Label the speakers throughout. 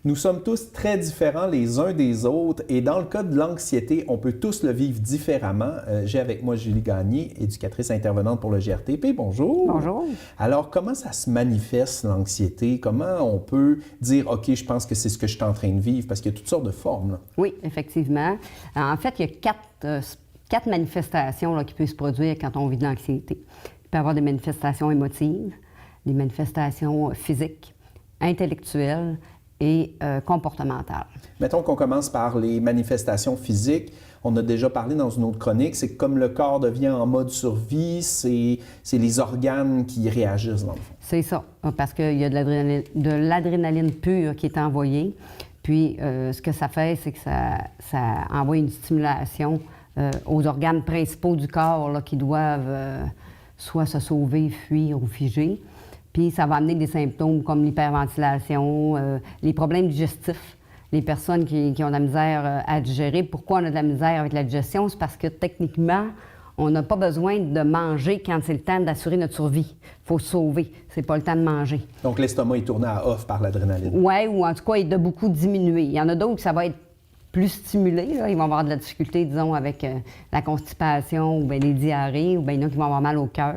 Speaker 1: Nous sommes tous très différents les uns des autres et dans le cas de l'anxiété, on peut tous le vivre différemment. J'ai avec moi Julie Gagné, éducatrice intervenante pour le GRTP. Bonjour.
Speaker 2: Bonjour.
Speaker 1: Alors, comment ça se manifeste l'anxiété? Comment on peut dire, OK, je pense que c'est ce que je suis en train de vivre? Parce qu'il y a toutes sortes de formes. Là.
Speaker 2: Oui, effectivement. En fait, il y a quatre manifestations là, qui peuvent se produire quand on vit de l'anxiété. Il peut y avoir des manifestations émotives, des manifestations physiques, intellectuelles et comportementales.
Speaker 1: Mettons qu'on commence par les manifestations physiques. On a déjà parlé dans une autre chronique, c'est comme le corps devient en mode survie, c'est les organes qui réagissent dans le fond.
Speaker 2: C'est ça, parce qu'il y a de l'adrénaline pure qui est envoyée. Puis, ce que ça fait, c'est que ça envoie une stimulation aux organes principaux du corps là, qui doivent soit se sauver, fuir ou figer. Puis ça va amener des symptômes comme l'hyperventilation, les problèmes digestifs, les personnes qui ont de la misère à digérer. Pourquoi on a de la misère avec la digestion? C'est parce que techniquement, on n'a pas besoin de manger quand c'est le temps d'assurer notre survie. Il faut se sauver. C'est pas le temps de manger.
Speaker 1: Donc l'estomac est tourné à off par l'adrénaline.
Speaker 2: Oui, ou en tout cas, il doit beaucoup diminuer. Il y en a d'autres que ça va être plus stimulé. Là. Ils vont avoir de la difficulté, disons, avec la constipation ou bien les diarrhées, ou bien il y en a qui vont avoir mal au cœur.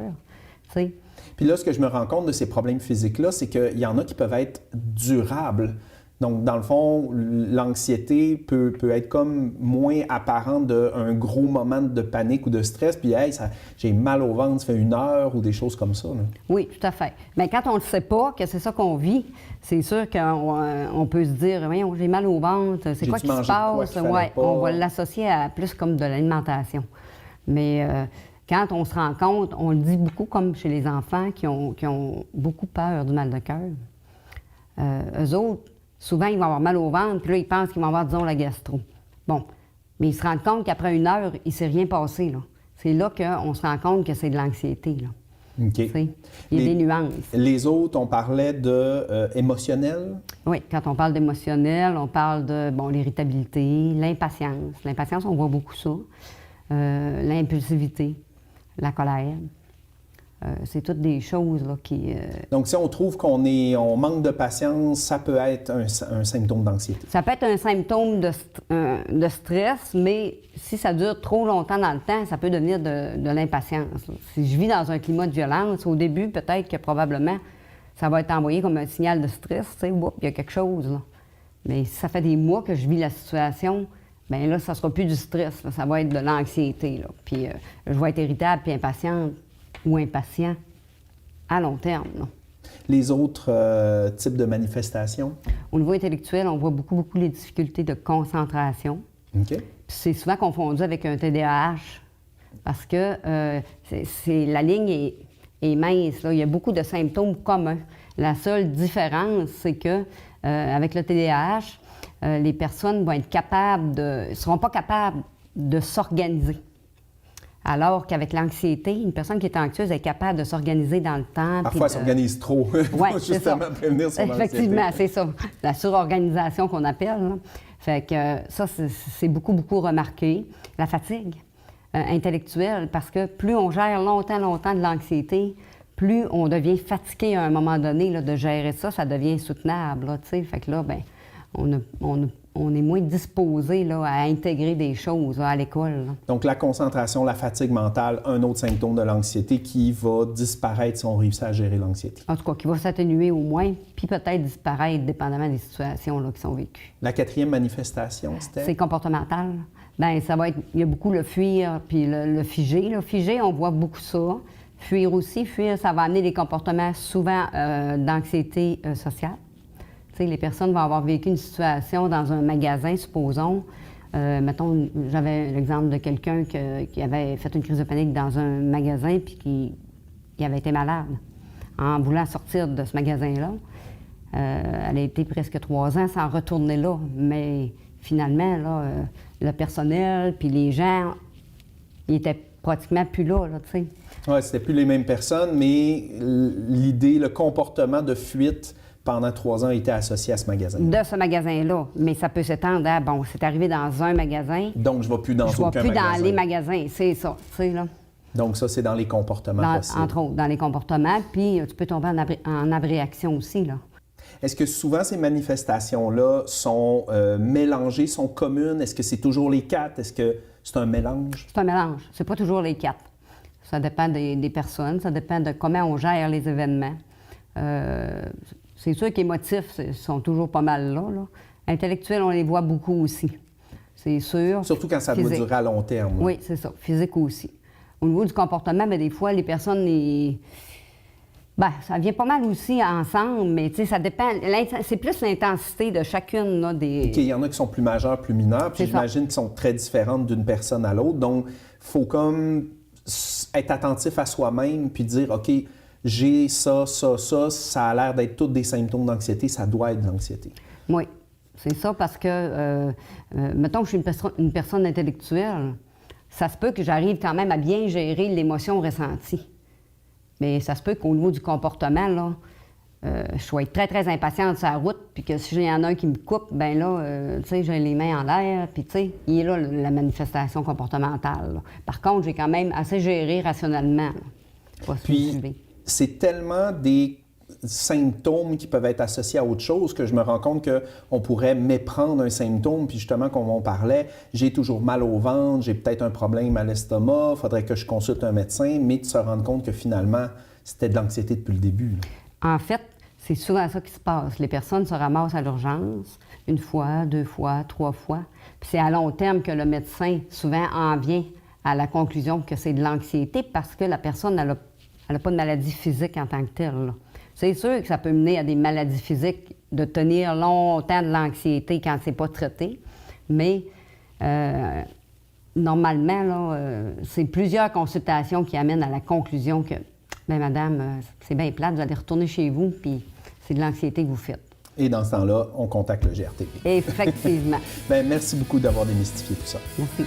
Speaker 2: Tu sais.
Speaker 1: Puis là, ce que je me rends compte de ces problèmes physiques-là, c'est qu'il y en a qui peuvent être durables. Donc, dans le fond, l'anxiété peut être comme moins apparente d'un gros moment de panique ou de stress, puis hey, j'ai mal au ventre, ça fait 1 heure ou des choses comme ça. Là.
Speaker 2: Oui, tout à fait. Mais quand on ne le sait pas, que c'est ça qu'on vit, c'est sûr qu'on peut se dire, voyons, j'ai mal au ventre, c'est quoi qui se passe? Ouais, on va l'associer à plus comme de l'alimentation. Mais quand on se rend compte, on le dit beaucoup comme chez les enfants qui ont beaucoup peur du mal de cœur. Eux autres, souvent, ils vont avoir mal au ventre, puis là, ils pensent qu'ils vont avoir, disons, la gastro. Bon, mais ils se rendent compte qu'après 1 heure, il ne s'est rien passé, là. C'est là qu'on se rend compte que c'est de l'anxiété, là.
Speaker 1: OK.
Speaker 2: Il y a des nuances. Les
Speaker 1: autres, on parlait de émotionnel?
Speaker 2: Oui, quand on parle d'émotionnel, on parle de, bon, l'irritabilité, l'impatience. L'impatience, on voit beaucoup ça. L'impulsivité, la colère. C'est toutes des choses là, qui...
Speaker 1: Donc, si on trouve qu'on manque de patience, ça peut être un symptôme d'anxiété? Ça
Speaker 2: peut être un symptôme de stress, mais si ça dure trop longtemps dans le temps, ça peut devenir de l'impatience. Si je vis dans un climat de violence, au début, peut-être que probablement, ça va être envoyé comme un signal de stress, tu sais, il y a quelque chose, là. Mais si ça fait des mois que je vis la situation, bien là, ça ne sera plus du stress, là, ça va être de l'anxiété, là. Puis je vais être irritable puis impatiente ou impatient à long terme. Non.
Speaker 1: Les autres types de manifestations?
Speaker 2: Au niveau intellectuel, on voit beaucoup les difficultés de concentration.
Speaker 1: OK.
Speaker 2: C'est souvent confondu avec un TDAH parce que la ligne est mince. Là. Il y a beaucoup de symptômes communs. La seule différence, c'est que avec le TDAH, les personnes vont être seront pas capables de s'organiser. Alors qu'avec l'anxiété, une personne qui est anxieuse est capable de s'organiser dans le temps.
Speaker 1: Parfois, elle s'organise trop.
Speaker 2: Oui,
Speaker 1: justement prévenir son anxiété.
Speaker 2: Effectivement, c'est ça. La surorganisation qu'on appelle. Là. Fait que ça, c'est beaucoup remarqué. La fatigue intellectuelle, parce que plus on gère longtemps de l'anxiété, plus on devient fatigué à un moment donné là, de gérer ça, ça devient soutenable. Là, fait que là, bien, on est moins disposé là, à intégrer des choses là, à l'école. Là.
Speaker 1: Donc, la concentration, la fatigue mentale, un autre symptôme de l'anxiété qui va disparaître si on réussit à gérer l'anxiété.
Speaker 2: En tout cas, qui va s'atténuer au moins, puis peut-être disparaître dépendamment des situations là, qui sont vécues.
Speaker 1: La 4e manifestation, c'était?
Speaker 2: C'est comportemental. Bien, ça va être, il y a beaucoup le fuir puis le figer. Le figer, on voit beaucoup ça. Fuir aussi. Fuir, ça va amener des comportements souvent d'anxiété sociale. Les personnes vont avoir vécu une situation dans un magasin, supposons. Mettons, j'avais l'exemple de quelqu'un qui avait fait une crise de panique dans un magasin puis qui avait été malade. En voulant sortir de ce magasin-là, elle a été presque 3 ans sans retourner là. Mais finalement, là, le personnel puis les gens, ils étaient pratiquement plus là, tu sais.
Speaker 1: Oui, c'était plus les mêmes personnes, mais l'idée, le comportement de fuite pendant 3 ans, était associé à ce magasin.
Speaker 2: De ce magasin-là. Mais ça peut s'étendre à, bon, c'est arrivé dans un magasin.
Speaker 1: Donc, je ne vais plus dans aucun magasin.
Speaker 2: Je ne vais plus dans les magasins, c'est ça, tu sais, là.
Speaker 1: Donc, ça, c'est dans les comportements possibles.
Speaker 2: Entre autres, dans les comportements, puis tu peux tomber en abréaction aussi, là.
Speaker 1: Est-ce que souvent ces manifestations-là sont mélangées, sont communes? Est-ce que c'est toujours les 4? Est-ce que c'est un mélange?
Speaker 2: C'est un mélange. C'est pas toujours les 4. Ça dépend des personnes, ça dépend de comment on gère les événements. C'est sûr que les motifs sont toujours pas mal là. Intellectuels, on les voit beaucoup aussi. C'est sûr.
Speaker 1: Surtout quand ça doit durer à long terme.
Speaker 2: Oui, c'est ça. Physique aussi. Au niveau du comportement, bien, des fois, les personnes, ça vient pas mal aussi ensemble, mais tu sais, ça dépend. C'est plus l'intensité de chacune là, des...
Speaker 1: OK, il y en a qui sont plus majeures, plus mineures, puis j'imagine qu'ils sont très différentes d'une personne à l'autre. Donc, il faut comme être attentif à soi-même, puis dire, OK, j'ai ça, ça a l'air d'être tous des symptômes d'anxiété, ça doit être de l'anxiété.
Speaker 2: Oui, c'est ça, parce que, mettons que je suis une personne intellectuelle, ça se peut que j'arrive quand même à bien gérer l'émotion ressentie. Mais ça se peut qu'au niveau du comportement, là, je sois très, très impatiente sur la route, puis que si y en a un qui me coupe, bien là, tu sais, j'ai les mains en l'air, puis tu sais, il est là la manifestation comportementale. Là. Par contre, j'ai quand même assez géré rationnellement.
Speaker 1: Puis, c'est tellement des symptômes qui peuvent être associés à autre chose que je me rends compte qu'on pourrait méprendre un symptôme, puis justement, comme on parlait, j'ai toujours mal au ventre, j'ai peut-être un problème à l'estomac, il faudrait que je consulte un médecin, mais de se rendre compte que finalement, c'était de l'anxiété depuis le début.
Speaker 2: En fait, c'est souvent ça qui se passe. Les personnes se ramassent à l'urgence, 1 fois, 2 fois, 3 fois, puis c'est à long terme que le médecin, souvent, en vient à la conclusion que c'est de l'anxiété parce que la personne n'a pas de maladie physique en tant que telle, là. C'est sûr que ça peut mener à des maladies physiques, de tenir longtemps de l'anxiété quand c'est pas traité, mais normalement, là, c'est plusieurs consultations qui amènent à la conclusion que, bien, madame, c'est bien plate, vous allez retourner chez vous, puis c'est de l'anxiété que vous faites.
Speaker 1: Et dans ce temps-là, on contacte le GRTP.
Speaker 2: Effectivement.
Speaker 1: Bien, merci beaucoup d'avoir démystifié tout ça.
Speaker 2: Merci.